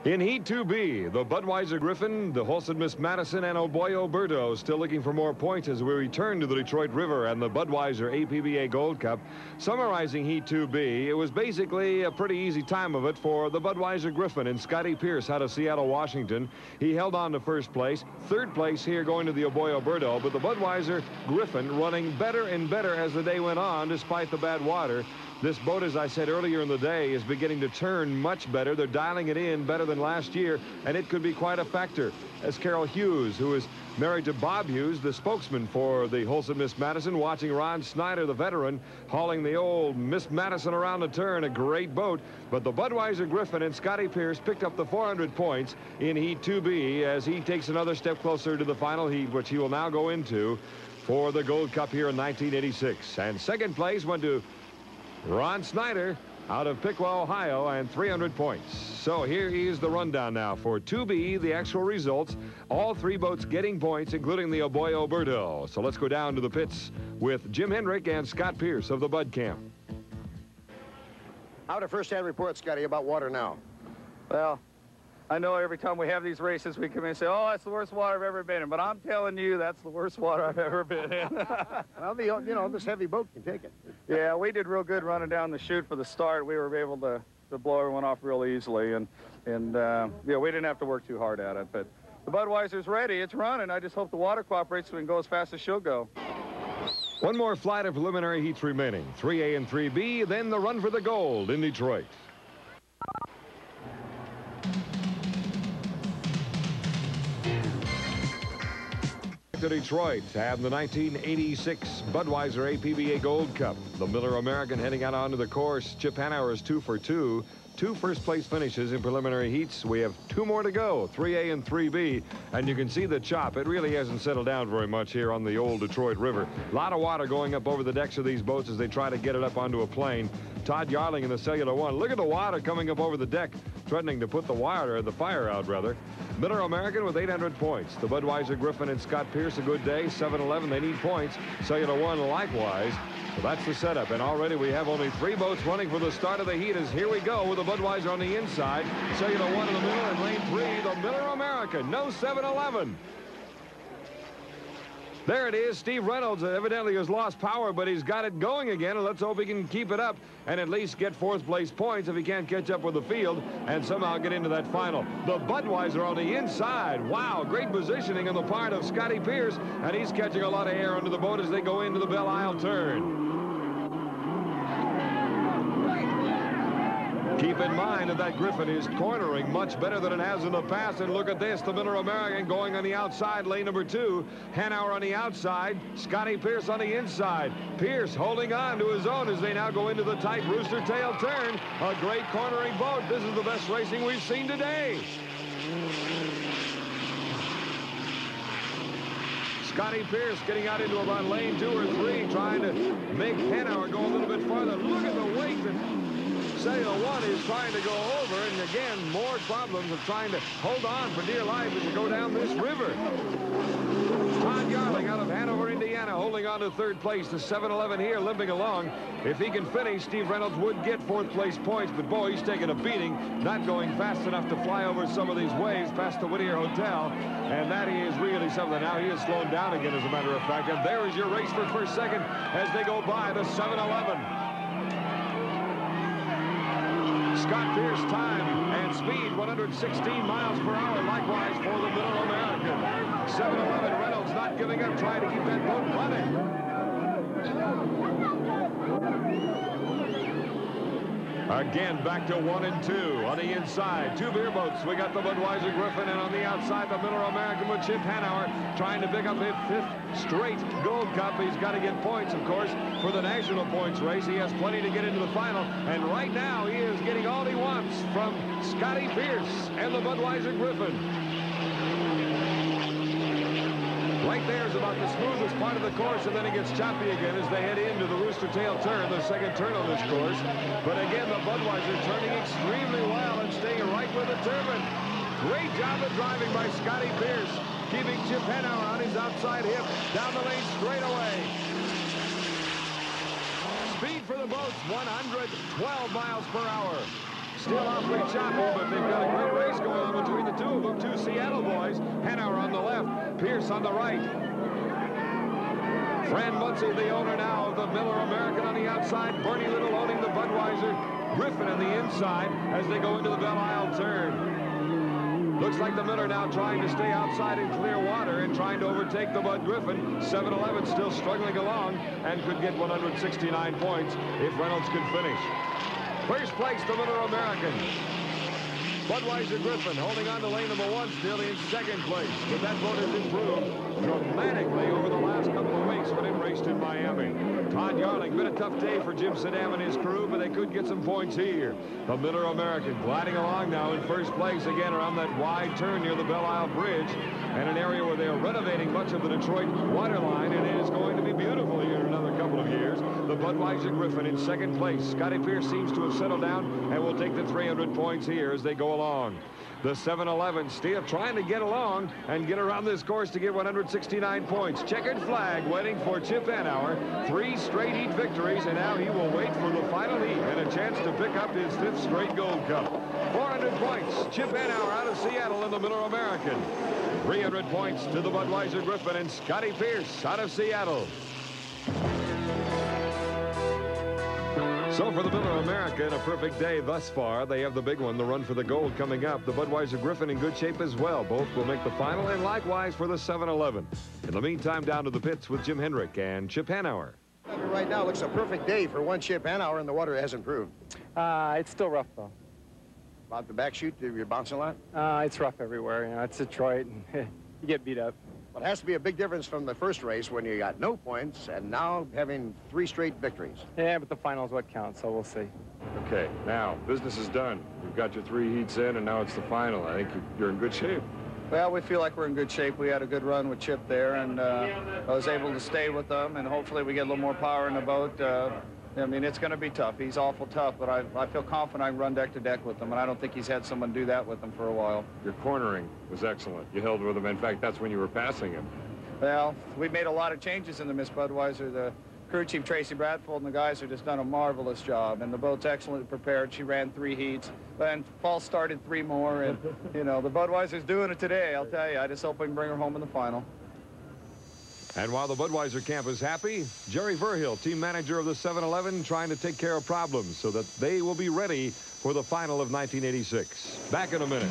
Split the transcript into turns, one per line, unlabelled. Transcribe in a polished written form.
In Heat 2B, the Budweiser Griffin, the Holstein Miss Madison, and Oboyo Berto still looking for more points as we return to the Detroit River and the Budweiser APBA Gold Cup. Summarizing Heat 2B, it was basically a pretty easy time of it for the Budweiser Griffin and Scotty Pierce out of Seattle, Washington. He held on to first place. Third place here going to the Oboyo Berto, but the Budweiser Griffin running better and better as the day went on despite the bad water. This boat, as I said earlier in the day, is beginning to turn much better. They're dialing it in better than last year, and it could be quite a factor. As Carol Hughes, who is married to Bob Hughes, the spokesman for the Holstein Miss Madison, watching Ron Snyder, the veteran, hauling the old Miss Madison around the turn. A great boat. But the Budweiser Griffin and Scotty Pierce picked up the 400 points in Heat 2B as he takes another step closer to the final heat, which he will now go into for the Gold Cup here in 1986. And second place went to Ron Snyder out of Piqua, Ohio, and 300 points. So here is the rundown now for 2B, the actual results. All three boats getting points, including the Oboyo Berto. So let's go down to the pits with Jim Hendrick and Scott Pierce of the Bud Camp.
How about a first-hand report, Scotty, about water now?
Well, I know every time we have these races, we come in and say, oh, that's the worst water I've ever been in. But I'm telling you, that's the worst water I've ever been in.
Well, this heavy boat can take it.
Yeah, we did real good running down the chute for the start. We were able to blow everyone off real easily. And yeah, we didn't have to work too hard at it. But the Budweiser's ready. It's running. I just hope the water cooperates so we can go as fast as she'll go.
One more flight of preliminary heats remaining. 3A and 3B, then the run for the gold in Detroit. To Detroit and the 1986 Budweiser APBA Gold Cup. The Miller American heading out onto the course. Chip Hanauer is 2 for 2. 2 first-place finishes in preliminary heats. We have 2 more to go, 3A and 3B. And you can see the chop. It really hasn't settled down very much here on the old Detroit River. A lot of water going up over the decks of these boats as they try to get it up onto a plane. Todd Yarling in the Cellular One. Look at the water coming up over the deck, threatening to put the fire out, rather. Miller American with 800 points. The Budweiser Griffin and Scott Pierce, a good day. 7-11, they need points. Cellular One likewise. So that's the setup. And already we have only 3 boats running for the start of the heat as here we go with the Budweiser on the inside. Cellular One in the middle and lane 3, the Miller American. No 7-11. There it is. Steve Reynolds evidently has lost power, but he's got it going again, and let's hope he can keep it up and at least get 4th place points if he can't catch up with the field and somehow get into that final. The Budweiser on the inside. Wow, great positioning on the part of Scotty Pierce, and he's catching a lot of air under the boat as they go into the Belle Isle turn. Keep in mind that Griffin is cornering much better than it has in the past. And look at this, the Miller American going on the outside, lane number 2. Hanauer on the outside, Scotty Pierce on the inside. Pierce holding on to his own as they now go into the tight rooster tail turn. A great cornering boat. This is the best racing we've seen today. Scotty Pierce getting out into about lane 2 or 3, trying to make Hanauer go a little bit farther. Look at the weight that Cellular One is trying to go over, and again, more problems of trying to hold on for dear life as you go down this river. Todd Yarling out of Hanover, Indiana, holding on to 3rd place. The 7-11 here, limping along. If he can finish, Steve Reynolds would get 4th place points, but boy, he's taking a beating, not going fast enough to fly over some of these waves past the Whittier Hotel, and that is really something. Now he is slowing down again, as a matter of fact, and there is your race for first second as they go by the 7-11. Scott Pierce time and speed 116 miles per hour, likewise for the Miller American. 7-11 Reynolds not giving up, trying to keep that boat running. Again, back to 1 and 2 on the inside. 2 beer boats. We got the Budweiser Griffin, and on the outside, the Miller American with Chip Hanauer trying to pick up his 5th straight Gold Cup. He's got to get points, of course, for the national points race. He has plenty to get into the final, and right now he is getting all he wants from Scotty Pierce and the Budweiser Griffin. Right there is about the smoothest part of the course, and then it gets choppy again as they head into the Rooster Tail turn, the 2nd turn on this course. But again, the Budweiser turning extremely well and staying right with the turbine. Great job of driving by Scotty Pierce, keeping Chip Hanauer on his outside hip, down the lane straight away. Speed for the boats, 112 miles per hour. Still awfully choppy, but they've got a great race going on between the two of them. Two Seattle boys. Hanauer on the left, Pierce on the right. Fran Muncie, the owner now of the Miller American on the outside. Bernie Little owning the Budweiser. Griffin on the inside as they go into the Belle Isle turn. Looks like the Miller now trying to stay outside in clear water and trying to overtake the Bud Griffin. 7-11 still struggling along and could get 169 points if Reynolds can finish. First place, the Miller American. Budweiser Griffin holding on to lane number 1 still in second place. But that boat has improved dramatically over the last couple of weeks when it raced in Miami. Todd Yarling, been a tough day for Jim Sedam and his crew, but they could get some points here. The Miller American gliding along now in first place again around that wide turn near the Belle Isle Bridge and an area where they are renovating much of the Detroit waterline, and it is going to be beautiful here in another couple of years. The Budweiser Griffin in second place. Scotty Pierce seems to have settled down and will take the 300 points here as they go along. The 7-11 still trying to get along and get around this course to get 169 points. Checkered flag waiting for Chip Hanauer. 3 straight heat victories, and now he will wait for the final heat and a chance to pick up his 5th straight Gold Cup. 400 points. Chip Hanauer out of Seattle in the Miller American. 300 points to the Budweiser Griffin and Scotty Pierce out of Seattle. So for the Miller American, a perfect day thus far. They have the big one, the run for the gold, coming up. The Budweiser Griffin in good shape as well. Both will make the final, and likewise for the 7-11. In the meantime, down to the pits with Jim Hendrick and Chip Hanauer.
Right now looks a perfect day for one Chip Hanauer, and the water has improved.
It's still rough, though.
About the back chute, you're bouncing a lot?
It's rough everywhere. You know, it's Detroit, and you get beat up.
Well, it has to be a big difference from the first race when you got no points and now having 3 straight victories.
Yeah, but the final is what counts, so we'll see.
Okay, now, business is done. You've got your 3 heats in, and now it's the final. I think you're in good shape.
Well, we feel like we're in good shape. We had a good run with Chip there, and I was able to stay with them, and hopefully we get a little more power in the boat. I mean, it's going to be tough. He's awful tough, but I feel confident I can run deck to deck with him, and I don't think he's had someone do that with him for a while.
Your cornering was excellent. You held with him. In fact, that's when you were passing him.
Well, we've made a lot of changes in the Miss Budweiser. The crew chief, Tracy Bradfold, and the guys have just done a marvelous job, and the boat's excellently prepared. She ran 3 heats, and Paul started 3 more, and, you know, the Budweiser's doing it today, I'll tell you. I just hope we can bring her home in the final.
And while the Budweiser camp is happy, Jerry Verhill, team manager of the 7-11, trying to take care of problems so that they will be ready for the final of 1986. Back in a minute.